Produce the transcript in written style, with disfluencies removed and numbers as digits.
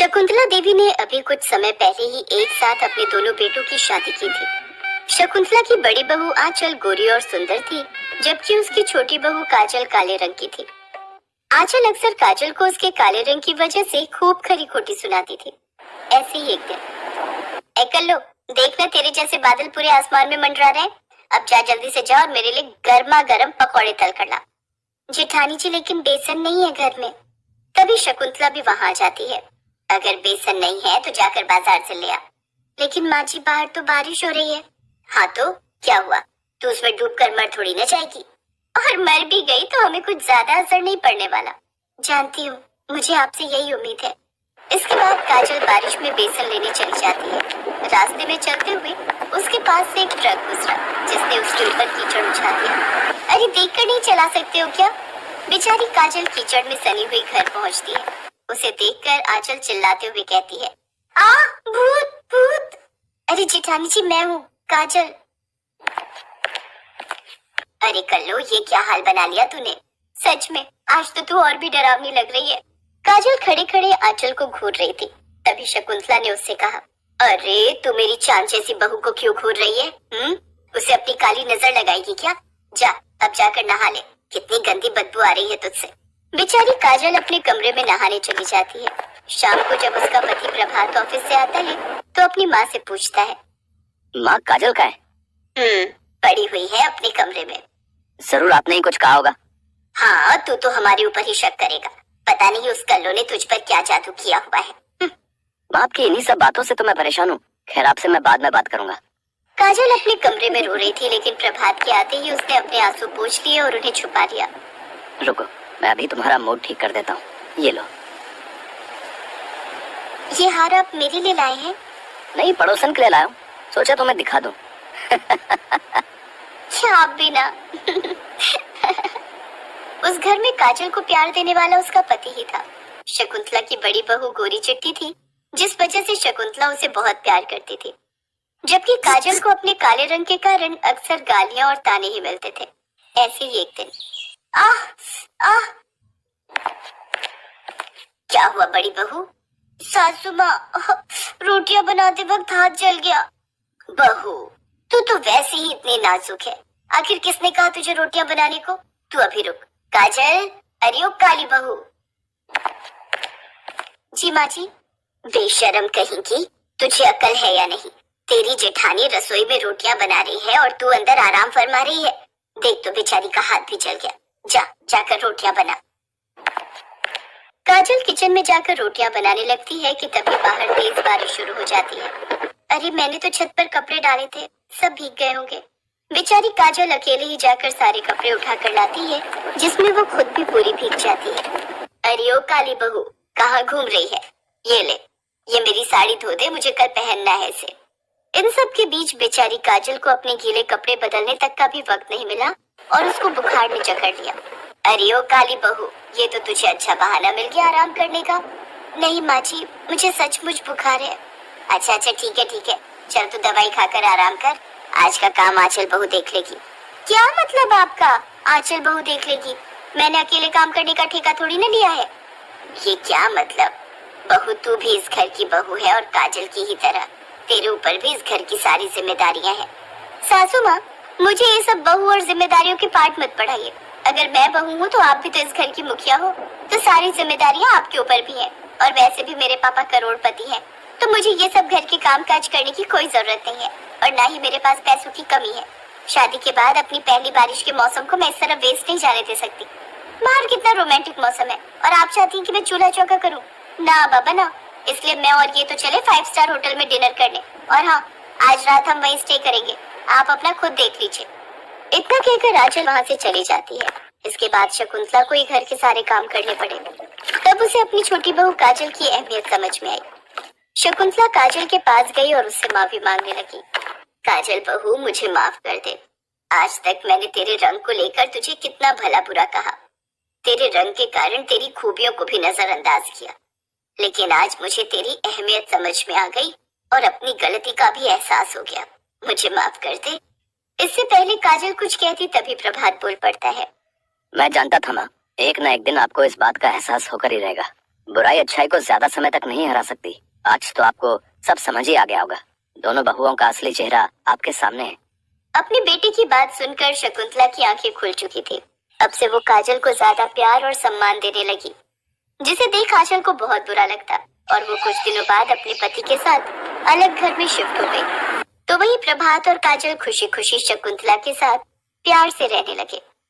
शकुंतला देवी ने अभी कुछ समय पहले ही एक साथ अपने दोनों बेटों की शादी की थी। शकुंतला की बड़ी बहू आंचल गोरी और सुंदर थी, जबकि उसकी छोटी बहू काजल काले रंग की थी। आंचल अक्सर काजल को उसके काले रंग की वजह से खूब खरी खोटी सुनाती थी। ऐसे ही एक दिन, ए कल्लो, देखना तेरे जैसे बादल पूरे आसमान में मंडरा रहे हैं। अब जा, जल्दी से जा और मेरे लिए गर्मा गर्म पकौड़े तल कर ला। जेठानी जी, लेकिन बेसन नहीं है घर में। तभी शकुंतला भी वहां आ जाती है। अगर बेसन नहीं है तो जाकर बाजार से ले आ। लेकिन माँ जी, बाहर तो बारिश हो रही है। हाँ तो क्या हुआ, तू उसमें डूब कर मर थोड़ी न जाएगी। और मर भी गई तो हमें कुछ ज्यादा असर नहीं पड़ने वाला। जानती हूँ, मुझे आपसे यही उम्मीद है। इसके बाद काजल बारिश में बेसन लेने चली जाती है। रास्ते में चलते हुए उसके पास से एक ट्रक गुजरा, जिसने उसके ऊपर कीचड़ उछाल दिया। अरे देखकर नहीं चला सकते हो क्या? बेचारी काजल कीचड़ में सनी हुई घर पहुंचती है। उसे देखकर आंचल चिल्लाते हुए कहती है, आ भूत भूत। अरे जेठानी जी, मैं हूँ काजल। अरे कल्लो, ये क्या हाल बना लिया तूने। सच में आज तो तू और भी डरावनी लग रही है। काजल खड़े खड़े आंचल को घूर रही थी। तभी शकुंतला ने उससे कहा, अरे तू मेरी चांद जैसी बहू को क्यों घूर रही है? उसे अपनी काली नजर लगाएगी क्या? जा, अब जाकर नहा ले। कितनी गंदी बदबू आ रही है तुझसे। बेचारी काजल अपने कमरे में नहाने चली जाती है। शाम को जब उसका पति प्रभात ऑफिस से आता है तो अपनी माँ से पूछता है, माँ काजल का है? पड़ी हुई है अपने कमरे में। जरूर आपने ही कुछ कहा होगा। हाँ, तू तो हमारे ऊपर ही शक करेगा। पता नहीं उस कल्लो ने तुझ पर क्या जादू किया हुआ है। माँ, आपकी इन्हीं सब बातों से तो मैं परेशान हूँ। खैर, आपसे मैं बाद में बात करूंगा। काजल अपने कमरे में रो रही थी, लेकिन प्रभात के आते ही उसने अपने आंसू पोंछ लिए और उन्हें छुपा लिया। रुको, मैं अभी तुम्हारा मूड ठीक कर देता हूँ। ये लो। ये हार आप मेरे लिए लाए हैं? नहीं, पड़ोसन के लिए लाया हूँ। सोचा तुम्हें दिखा दूँ। क्या आप भी ना। उस घर में काजल को प्यार देने वाला उसका पति ही था। शकुंतला की बड़ी बहू गोरी चिट्टी थी, जिस वजह से शकुंतला उसे बहुत प्यार करती थी, जबकि काजल को अपने काले रंग के कारण अक्सर गालियां और ताने ही मिलते थे। ऐसे ही एक दिन, आह आह। क्या हुआ बड़ी बहू? सासू माँ, रोटियां बनाते वक्त हाथ जल गया। बहू, तू तो वैसे ही इतनी नाजुक है। आखिर किसने कहा तुझे रोटियां बनाने को? तू अभी रुक। काजल, अरे ओ काली बहू। जी माँ जी। बेशरम कहीं, तुझे अकल है या नहीं? तेरी जेठानी रसोई में रोटियां बना रही है और तू अंदर आराम फरमा रही है। देख तो बेचारी का हाथ भी जल गया। जा, जाकर रोटियां बना। काजल किचन में जाकर रोटियां बनाने लगती है कि तभी बाहर तेज बारिश शुरू हो जाती है। अरे मैंने तो छत पर कपड़े डाले थे, सब भीग गए होंगे। बेचारी काजल अकेले ही जाकर सारे कपड़े उठा कर लाती है, जिसमें वो खुद भी पूरी भीग जाती है। अरे ओ काली बहू, कहाँ घूम रही है? ये ले, ये मेरी साड़ी धो दे, मुझे कल पहनना है इसे। इन सब के बीच बेचारी काजल को अपने गीले कपड़े बदलने तक का भी वक्त नहीं मिला और उसको बुखार ने जकड़ लिया। अरे ओ काली बहू, ये तो तुझे अच्छा बहाना मिल गया आराम करने का। नहीं माँ जी, मुझे सचमुच बुखार है। अच्छा ठीक है, चल तू दवाई खाकर आराम कर। आज का काम आंचल बहू देख लेगी। क्या मतलब आपका? आंचल बहू देख लेगी? मैंने अकेले काम करने का ठेका थोड़ी ना लिया है। ये क्या मतलब? बहू, तू भी इस घर की बहू है और काजल की ही तरह तेरे ऊपर भी इस घर की सारी जिम्मेदारियां हैं। सासू माँ, मुझे ये सब बहू और जिम्मेदारियों के पाठ मत पढ़ाइए। अगर मैं बहू हूँ तो आप भी तो इस घर की मुखिया हो, तो सारी जिम्मेदारियां आपके ऊपर भी हैं। और वैसे भी मेरे पापा करोड़पति हैं, तो मुझे ये सब घर के काम काज करने की कोई जरूरत नहीं है और ना ही मेरे पास पैसों की कमी है। शादी के बाद अपनी पहली बारिश के मौसम को मैं इस तरह वेस्ट नहीं जाने दे सकती। बाहर कितना रोमांटिक मौसम है और आप चाहती हैं कि मैं चूल्हा चौका करूं? ना बाबा ना। इसलिए मैं और ये तो चले 5 स्टार होटल में डिनर करने, और हाँ, आज रात हम वहीं स्टे करेंगे। आप अपना खुद देख लीजिए। इतना कहकर आंचल वहाँ से चली जाती है। इसके बाद शकुंतला को ही घर के सारे काम करने पड़े। तब उसे अपनी छोटी बहू काजल की अहमियत समझ में आई। शकुंतला काजल के पास गई और उससे माफी मांगने लगी। काजल बहू, मुझे माफ कर दे। आज तक मैंने तेरे रंग को लेकर तुझे कितना भला बुरा कहा। तेरे रंग के कारण तेरी खूबियों को भी नजरअंदाज किया, लेकिन आज मुझे तेरी अहमियत समझ में आ गई और अपनी गलती का भी एहसास हो गया। मुझे माफ कर दे। इससे पहले काजल कुछ कहती तभी प्रभात बोल पड़ता है, मैं जानता था माँ, एक न एक दिन आपको इस बात का एहसास होकर ही रहेगा। बुराई अच्छाई को ज्यादा समय तक नहीं हरा सकती। आज तो आपको सब समझ ही आ गया होगा। दोनों बहुओं का असली चेहरा आपके सामने है। अपनी बेटी की बात सुनकर शकुंतला की आंखें खुल चुकी थी। अब से वो काजल को ज्यादा प्यार और सम्मान देने लगी, जिसे देख आंचल को बहुत बुरा लगता और वो कुछ दिनों बाद अपने पति के साथ अलग घर में शिफ्ट हो गई। तो वही प्रभात और काजल खुशी खुशी शकुंतला के साथ प्यार से रहने लगे।